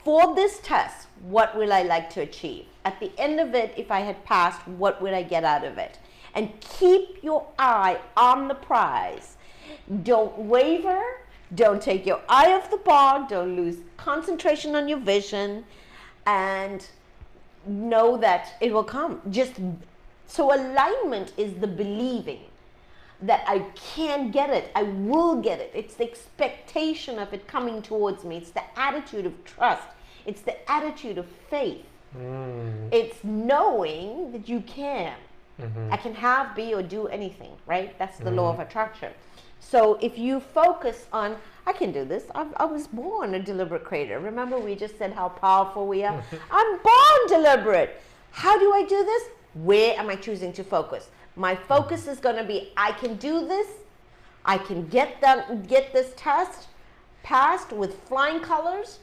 Speaker 2: For this test, what will I like to achieve? At the end of it, if I had passed, what would I get out of it? And keep your eye on the prize. Don't waver. Don't take your eye off the ball. Don't lose concentration on your vision. And know that it will come. So alignment is the believing that I can get it, I will get it. It's the expectation of it coming towards me. It's the attitude of trust. It's the attitude of faith. It's knowing that you can. I can have, be, or do anything, right? That's the law of attraction. So if you focus on, I can do this. I was born a deliberate creator. Remember we just said how powerful we are? I'm born deliberate. How do I do this? Where am I choosing to focus? My focus is going to be, I can do this. I can get this test passed with flying colors,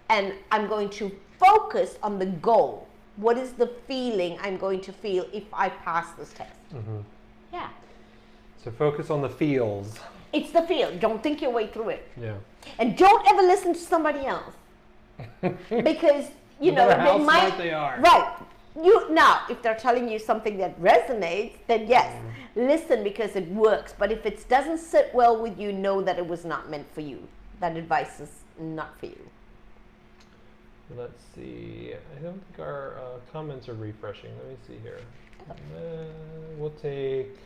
Speaker 2: and I'm going to focus on the goal. What is the feeling I'm going to feel if I pass this test? Yeah.
Speaker 1: So focus on the feels.
Speaker 2: It's the feel. Don't think your way through it.
Speaker 1: Yeah.
Speaker 2: And don't ever listen to somebody else. Because, you know,
Speaker 1: how
Speaker 2: they might.
Speaker 1: smart they are.
Speaker 2: Right. Now, if they're telling you something that resonates, then yes, listen because it works. But if it doesn't sit well with you, know that it was not meant for you. That advice is not for you.
Speaker 1: Let's see. I don't think our comments are refreshing. Let me see here. We'll take.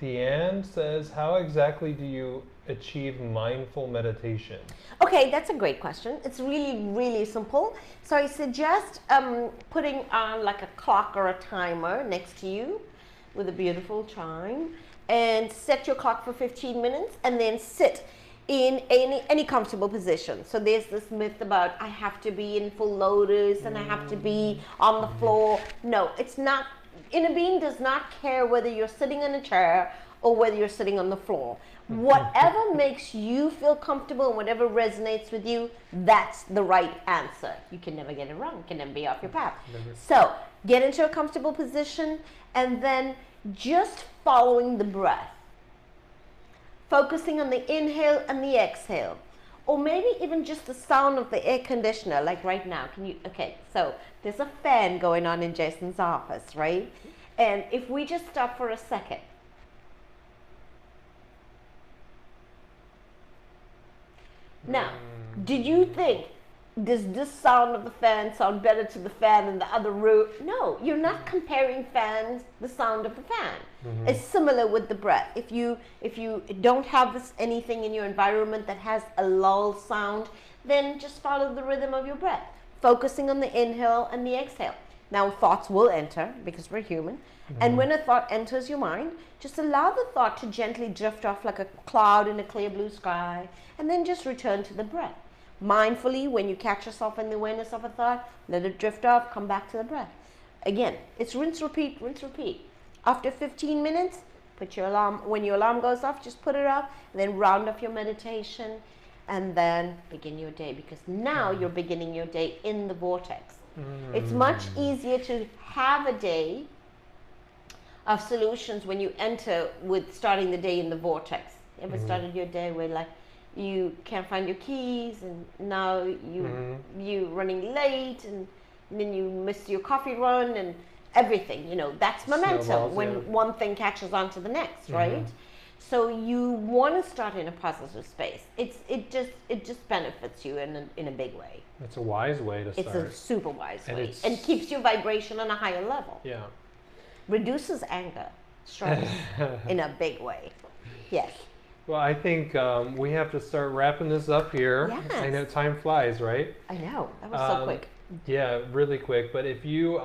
Speaker 1: Deanne says, how exactly do you achieve mindful meditation?
Speaker 2: Okay, that's a great question. It's really, really simple. So I suggest putting on like a clock or a timer next to you with a beautiful chime, and set your clock for 15 minutes and then sit in any comfortable position. So there's this myth about I have to be in full lotus and I have to be on the floor. No, it's not. Inner being does not care whether you're sitting in a chair or whether you're sitting on the floor. Whatever makes you feel comfortable and whatever resonates with you, that's the right answer. You can never get it wrong. You can never be off your path. So get into a comfortable position and then just following the breath. Focusing on the inhale and the exhale. Or maybe even just the sound of the air conditioner, like right now. Okay, so there's a fan going on in Jason's office, right? And if we just stop for a second. Now, did you think, does this sound of the fan sound better to the fan in the other room? No, you're not comparing fans, the sound of the fan. It's similar with the breath. If you don't have anything in your environment that has a lull sound, then just follow the rhythm of your breath, focusing on the inhale and the exhale. Now thoughts will enter because we're human. And when a thought enters your mind, just allow the thought to gently drift off like a cloud in a clear blue sky, and then just return to the breath. Mindfully, when you catch yourself in the awareness of a thought, let it drift off, come back to the breath. Again, it's rinse, repeat, rinse, repeat. After 15 minutes, put your alarm, when your alarm goes off, just put it off, and then round off your meditation, and then begin your day, because now you're beginning your day in the vortex. It's much easier to have a day of solutions when you enter with starting the day in the vortex. You ever started your day where like you can't find your keys and now you running late and then you miss your coffee run and everything, you know, that's momentum. Snowballs, when one thing catches on to the next, right? So you want to start in a positive space. It just benefits you in a big way.
Speaker 1: It's a wise way to start.
Speaker 2: It's a super wise
Speaker 1: And
Speaker 2: way,
Speaker 1: it's-
Speaker 2: and keeps your vibration on a higher level.
Speaker 1: Yeah.
Speaker 2: Reduces anger, stress in a big way. Yes.
Speaker 1: Well, I think we have to start wrapping this up here.
Speaker 2: Yes.
Speaker 1: I know time flies, right?
Speaker 2: I know, that was so quick.
Speaker 1: Yeah, really quick. But if you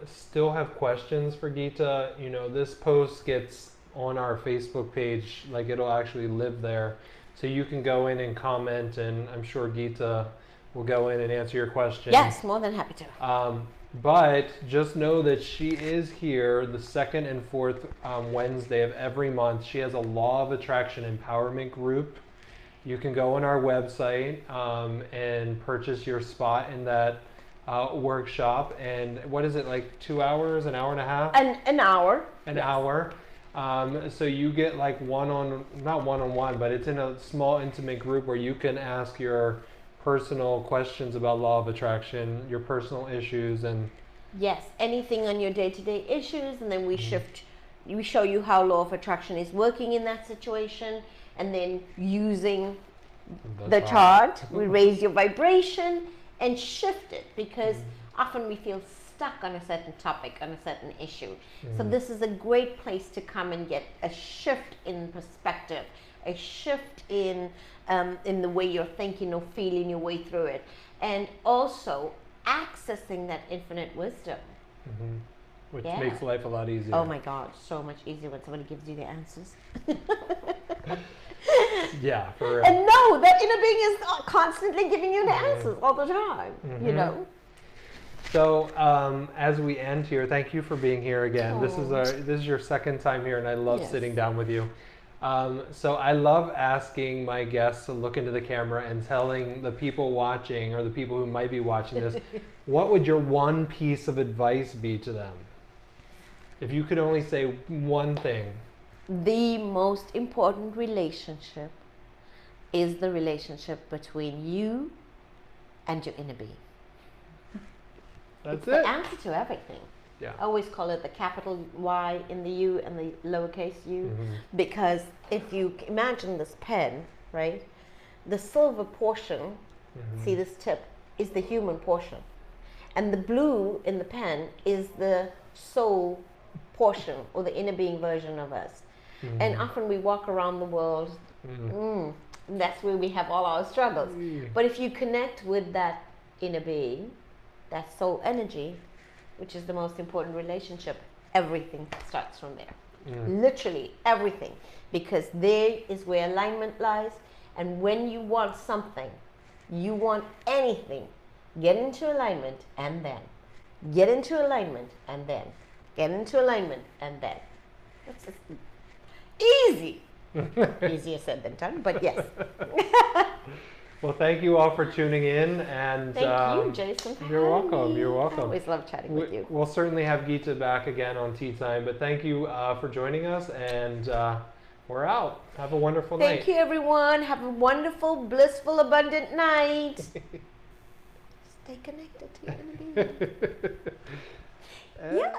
Speaker 1: still have questions for Gita, you know, this post gets on our Facebook page, like it'll actually live there. So you can go in and comment, and I'm sure Gita will go in and answer your question.
Speaker 2: Yes, more than happy to.
Speaker 1: But just know that she is here the second and fourth Wednesday of every month. She has a Law of Attraction Empowerment group. You can go on our website and purchase your spot in that workshop. And what is it, like 2 hours, an hour and a half?
Speaker 2: An hour.
Speaker 1: An hour. So you get like not one-on-one, but it's in a small intimate group where you can ask your personal questions about Law of Attraction, your personal issues, and
Speaker 2: yes, anything on your day-to-day issues, and then we show you how Law of Attraction is working in that situation, and then using the chart, we raise your vibration and shift it, because often we feel stuck on a certain topic, on a certain issue. So this is a great place to come and get a shift in perspective, a shift in the way you're thinking or feeling your way through it, and also accessing that infinite wisdom.
Speaker 1: which makes life a lot easier.
Speaker 2: Oh my God, so much easier when somebody gives you the answers.
Speaker 1: Yeah, for real.
Speaker 2: And know that inner being is constantly giving you the answers all the time, you know.
Speaker 1: So as we end here, thank you for being here again. This is your second time here, and I love sitting down with you. So I love asking my guests to look into the camera and telling the people watching, or the people who might be watching this, what would your one piece of advice be to them? If you could only say one thing.
Speaker 2: The most important relationship is the relationship between you and your inner being.
Speaker 1: That's
Speaker 2: it's
Speaker 1: it.
Speaker 2: the answer to everything.
Speaker 1: Yeah.
Speaker 2: I always call it the capital Y in the U and the lowercase u, because if you imagine this pen, right, the silver portion, see this tip, is the human portion, and the blue in the pen is the soul portion, or the inner being version of us. And often we walk around the world, and that's where we have all our struggles. But if you connect with that inner being, that soul energy, which is the most important relationship, everything starts from there. Literally everything, because there is where alignment lies. And when you want something, you want anything, get into alignment, and then get into alignment, and then get into alignment, and then. It's just easy. Easier said than done, but yes.
Speaker 1: Well, thank you all for tuning in, and
Speaker 2: thank you, Jason.
Speaker 1: You're welcome. You're welcome.
Speaker 2: I always love chatting with you.
Speaker 1: We'll certainly have Gita back again on Tea Time, but thank you for joining us, and we're out. Have a wonderful night.
Speaker 2: Thank you, everyone. Have a wonderful, blissful, abundant night. Stay connected to your inner being. Yeah.